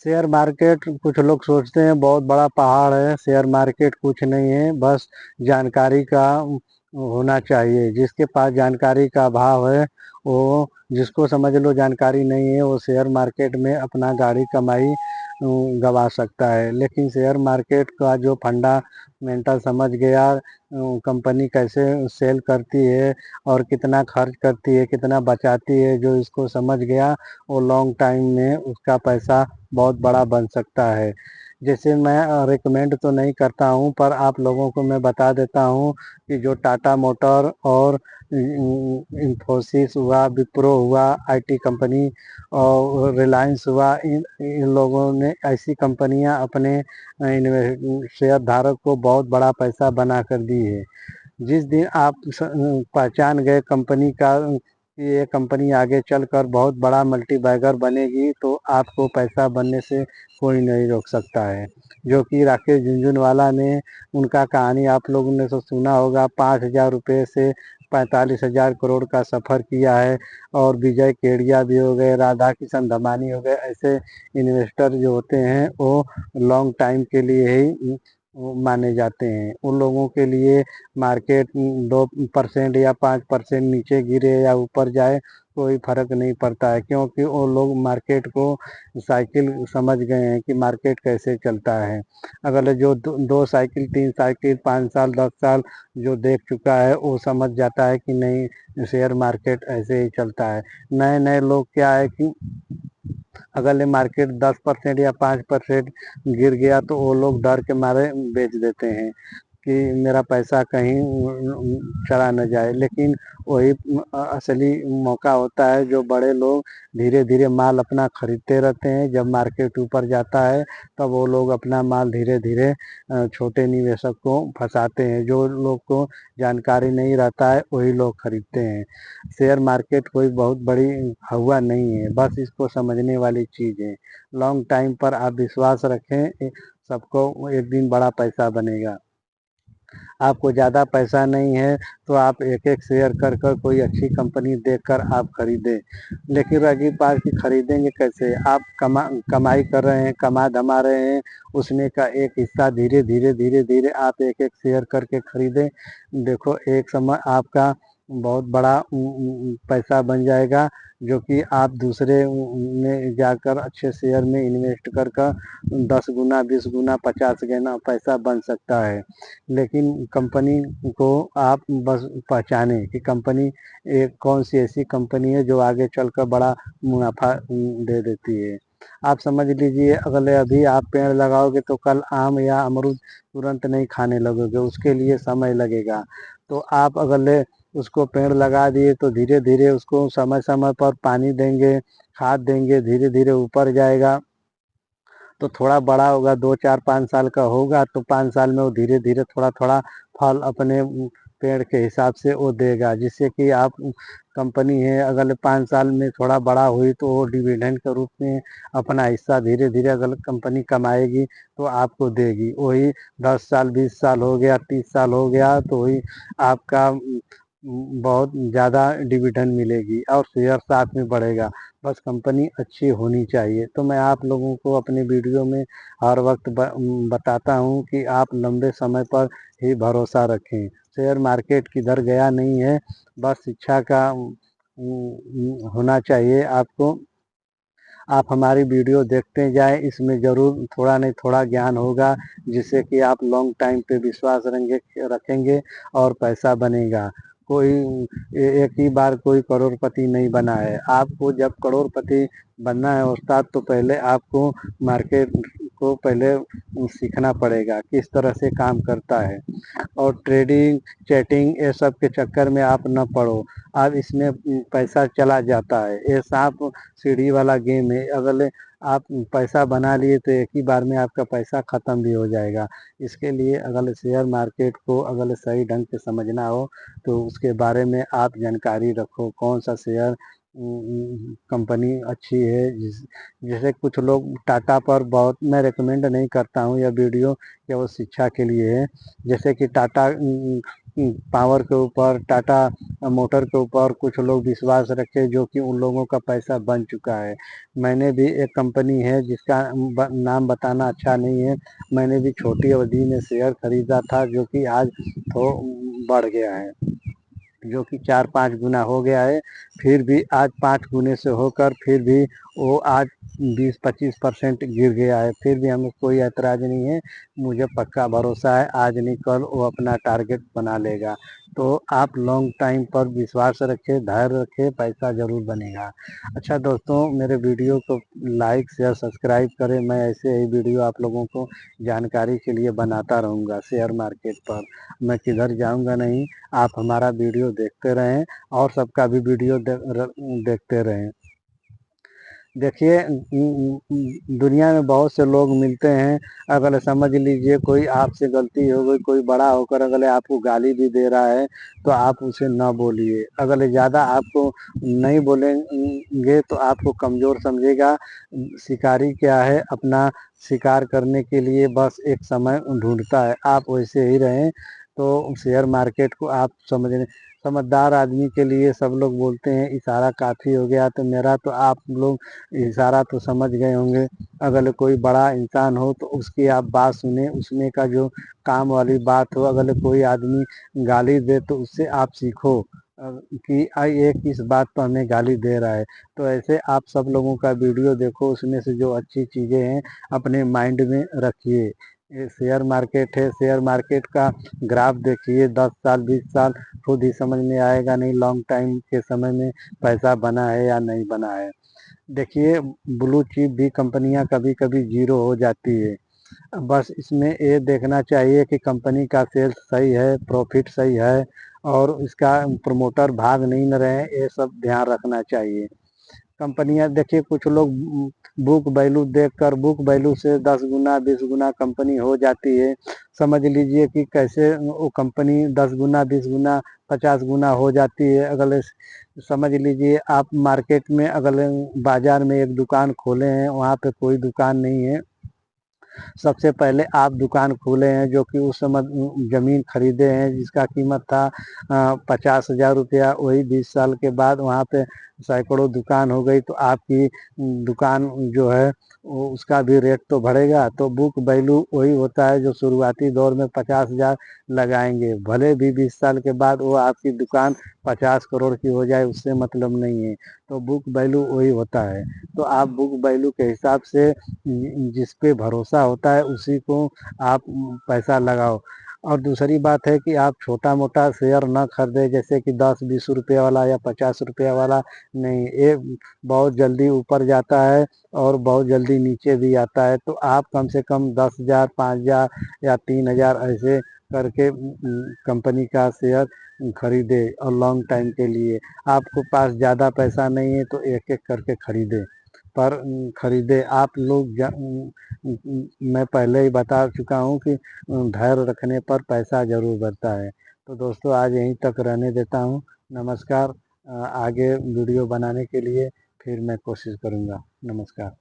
Share market कुछ लोग सोचते हैं बहुत बड़ा पहाड़ है। शेयर मार्केट कुछ नहीं है, बस जानकारी का होना चाहिए। जिसके पास जानकारी का अभाव है, वो जिसको समझ लो जानकारी नहीं है, वो शेयर मार्केट में अपना गाड़ी कमाई गवा सकता है। लेकिन शेयर मार्केट का जो फंडामेंटल समझ गया, कंपनी कैसे सेल करती है और कितना खर्च करती है, कितना बचाती है, जो इसको समझ गया वो लॉन्ग टाइम में उसका पैसा बहुत बड़ा बन सकता है। जैसे मैं रिकमेंड तो नहीं करता हूँ, पर आप लोगों को मैं बता देता हूँ कि जो टाटा मोटर और इंफोसिस हुआ, विप्रो हुआ, आईटी कंपनी और रिलायंस हुआ, इन लोगों ने ऐसी कंपनियां अपने शेयर धारक को बहुत बड़ा पैसा बना कर दी है। जिस दिन आप पहचान गए कंपनी का कि ये कंपनी आगे चलकर बहुत बड़ा मल्टीबैगर बनेगी, तो आपको पैसा बनने से कोई नहीं रोक सकता है। जो कि राकेश झुनझुनवाला ने, उनका कहानी आप लोगों ने तो सुना होगा, 5,000 रुपये से 45,000 करोड़ का सफ़र किया है। और विजय केडिया भी हो गए, राधा किशन धमानी हो गए, ऐसे इन्वेस्टर जो होते हैं वो लॉन्ग टाइम के लिए ही माने जाते हैं। उन लोगों के लिए मार्केट 2% या 5% नीचे गिरे या ऊपर जाए, कोई फर्क नहीं पड़ता है, क्योंकि वो लोग मार्केट को साइकिल समझ गए हैं कि मार्केट कैसे चलता है। अगर जो दो साइकिल, 3 साइकिल, 5 साल, 10 साल जो देख चुका है, वो समझ जाता है कि नहीं, शेयर मार्केट ऐसे ही चलता है। नए नए लोग क्या है कि अगर ये मार्केट 10% या 5% गिर गया, तो वो लोग डर के मारे बेच देते हैं कि मेरा पैसा कहीं चला न जाए। लेकिन वही असली मौका होता है, जो बड़े लोग धीरे धीरे माल अपना खरीदते रहते हैं। जब मार्केट ऊपर जाता है, तब वो लोग अपना माल धीरे धीरे छोटे निवेशक को फंसाते हैं। जो लोग को जानकारी नहीं रहता है, वही लोग खरीदते हैं। शेयर मार्केट कोई बहुत बड़ी हवा नहीं है, बस इसको समझने वाली चीज़ है। लॉन्ग टाइम पर आप विश्वास रखें, सबको एक दिन बड़ा पैसा बनेगा। आपको ज़्यादा पैसा नहीं है, तो आप एक एक शेयर कर कर कोई अच्छी कंपनी देख कर आप खरीदें। लेकिन रही बात कि खरीदेंगे कैसे, आप कमाई कर रहे हैं, कमा धमा रहे हैं, उसमें का एक हिस्सा धीरे धीरे धीरे धीरे आप एक एक शेयर करके खरीदें। देखो एक समय आपका बहुत बड़ा पैसा बन जाएगा, जो कि आप दूसरे में जाकर अच्छे शेयर में इन्वेस्ट कर कर 10 गुना, 20 गुना, 50 गुना पैसा बन सकता है। लेकिन कंपनी को आप बस पहचाने कि कंपनी एक कौन सी ऐसी कंपनी है जो आगे चलकर बड़ा मुनाफा दे देती है। आप समझ लीजिए, अगले अभी आप पेड़ लगाओगे तो कल आम या अमरूद तुरंत नहीं खाने लगोगे, उसके लिए समय लगेगा। तो आप अगले उसको पेड़ लगा दिए, तो धीरे धीरे उसको समय समय पर पानी देंगे, खाद देंगे, धीरे धीरे ऊपर जाएगा। तो थोड़ा बड़ा होगा, 2, 4, 5 साल का होगा, तो 5 साल में वो धीरे धीरे थोड़ा थोड़ा फल अपने पेड़ के हिसाब से वो देगा। जिससे कि आप कंपनी है, अगले 5 साल में थोड़ा बड़ा हुई, तो वो डिविडेंड के रूप में अपना हिस्सा धीरे धीरे अगर कंपनी कमाएगी तो आपको देगी। वही 10 साल, 20 साल हो गया, 30 साल हो गया, तो वही आपका बहुत ज़्यादा डिविडेंड मिलेगी और शेयर साथ में बढ़ेगा। बस कंपनी अच्छी होनी चाहिए। तो मैं आप लोगों को अपने वीडियो में हर वक्त बताता हूँ कि आप लंबे समय पर ही भरोसा रखें। शेयर मार्केट किधर गया नहीं है, बस शिक्षा का होना चाहिए आपको। आप हमारी वीडियो देखते जाएं, इसमें ज़रूर थोड़ा नहीं थोड़ा ज्ञान होगा, जिससे कि आप लॉन्ग टाइम पे विश्वास रखेंगे और पैसा बनेगा। कोई एक ही बार कोई करोड़पति नहीं बना है। आपको जब करोड़पति बनना है उस्ताद, तो पहले आपको मार्केट को पहले सीखना पड़ेगा किस तरह से काम करता है। और ट्रेडिंग, चैटिंग, ये सब के चक्कर में आप न पड़ो। अब इसमें पैसा चला जाता है, ये सांप सीढ़ी वाला गेम है। अगले आप पैसा बना लिए, तो एक ही बार में आपका पैसा ख़त्म भी हो जाएगा। इसके लिए अगर शेयर मार्केट को अगर सही ढंग से समझना हो, तो उसके बारे में आप जानकारी रखो, कौन सा शेयर कंपनी अच्छी है। जैसे कुछ लोग टाटा पर बहुत, मैं रिकमेंड नहीं करता हूँ, यह वीडियो केवल शिक्षा के लिए है। जैसे कि टाटा पावर के ऊपर, टाटा मोटर के ऊपर कुछ लोग विश्वास रखे, जो कि उन लोगों का पैसा बन चुका है। मैंने भी एक कंपनी है जिसका नाम बताना अच्छा नहीं है, मैंने भी छोटी अवधि में शेयर खरीदा था, जो कि आज तो बढ़ गया है, जो कि 4-5 गुना हो गया है। फिर भी आज 5 गुने से होकर फिर भी वो आज 20-25% गिर गया है। फिर भी हमें कोई ऐतराज़ नहीं है, मुझे पक्का भरोसा है आज नहीं कल वो अपना टारगेट बना लेगा। तो आप लॉन्ग टाइम पर विश्वास रखें, धैर्य रखें, पैसा ज़रूर बनेगा। अच्छा दोस्तों, मेरे वीडियो को लाइक शेयर सब्सक्राइब करें। मैं ऐसे ही वीडियो आप लोगों को जानकारी के लिए बनाता रहूँगा शेयर मार्केट पर। मैं किधर जाऊँगा नहीं, आप हमारा वीडियो देखते रहें और सबका भी वीडियो देखते रहें। देखिए, दुनिया में बहुत से लोग मिलते हैं, अगर समझ लीजिए कोई आपसे गलती हो गई, कोई बड़ा होकर अगले आपको गाली भी दे रहा है, तो आप उसे ना बोलिए। अगले ज़्यादा आपको नहीं बोलेंगे तो आपको कमज़ोर समझेगा। शिकारी क्या है, अपना शिकार करने के लिए बस एक समय ढूंढता है, आप वैसे ही रहें। तो शेयर मार्केट को आप समझने, समझदार आदमी के लिए सब लोग बोलते हैं इशारा काफ़ी हो गया, तो मेरा तो आप लोग इशारा तो समझ गए होंगे। अगर कोई बड़ा इंसान हो तो उसकी आप बात सुने, उसमें का जो काम वाली बात हो, अगर कोई आदमी गाली दे तो उससे आप सीखो कि ये किस बात पर हमें गाली दे रहा है। तो ऐसे आप सब लोगों का वीडियो देखो, उसमें से जो अच्छी चीज़ें हैं अपने माइंड में रखिए। ये शेयर मार्केट है, शेयर मार्केट का ग्राफ देखिए, 10 साल 20 साल खुद ही समझ में आएगा, नहीं लॉन्ग टाइम के समय में पैसा बना है या नहीं बना है। देखिए, ब्लू चिप भी कंपनियां कभी कभी जीरो हो जाती है। बस इसमें ये देखना चाहिए कि कंपनी का सेल्स सही है, प्रॉफिट सही है, और इसका प्रमोटर भाग नहीं न रहे, ये सब ध्यान रखना चाहिए। कंपनियां देखिए, कुछ लोग बुक वैल्यू देखकर, बुक वैल्यू से 10 गुना 20 गुना कंपनी हो जाती है। समझ लीजिए कि कैसे वो कंपनी 10 गुना 20 गुना 50 गुना हो जाती है। अगले समझ लीजिए आप मार्केट में, अगले बाजार में एक दुकान खोले हैं, वहाँ पे कोई दुकान नहीं है, सबसे पहले आप दुकान खोले हैं, जो कि उस समय ज़मीन खरीदे हैं जिसका कीमत था 50,000 रुपया, वही 20 साल के बाद वहाँ पे सैकड़ों दुकान हो गई, तो आपकी दुकान जो है वो उसका भी रेट तो बढ़ेगा। तो बुक वैल्यू वही होता है जो शुरुआती दौर में 50,000 लगाएंगे, भले भी 20 साल के बाद वो आपकी दुकान 50 करोड़ की हो जाए, उससे मतलब नहीं है। तो बुक वैल्यू वही होता है। तो आप बुक वैल्यू के हिसाब से जिस पे भरोसा होता है उसी को आप पैसा लगाओ। और दूसरी बात है कि आप छोटा मोटा शेयर ना खरीदे, जैसे कि 10-20 रुपये वाला या 50 रुपये वाला नहीं, ये बहुत जल्दी ऊपर जाता है और बहुत जल्दी नीचे भी आता है। तो आप कम से कम 10,000 5,000 या 3,000 ऐसे करके कंपनी का शेयर खरीदे, और लॉन्ग टाइम के लिए। आपको पास ज़्यादा पैसा नहीं है तो एक एक करके खरीदे, पर खरीदे आप लोग मैं पहले ही बता चुका हूँ कि धैर्य रखने पर पैसा ज़रूर बढ़ता है। तो दोस्तों, आज यहीं तक रहने देता हूँ। नमस्कार। आगे वीडियो बनाने के लिए फिर मैं कोशिश करूँगा। नमस्कार।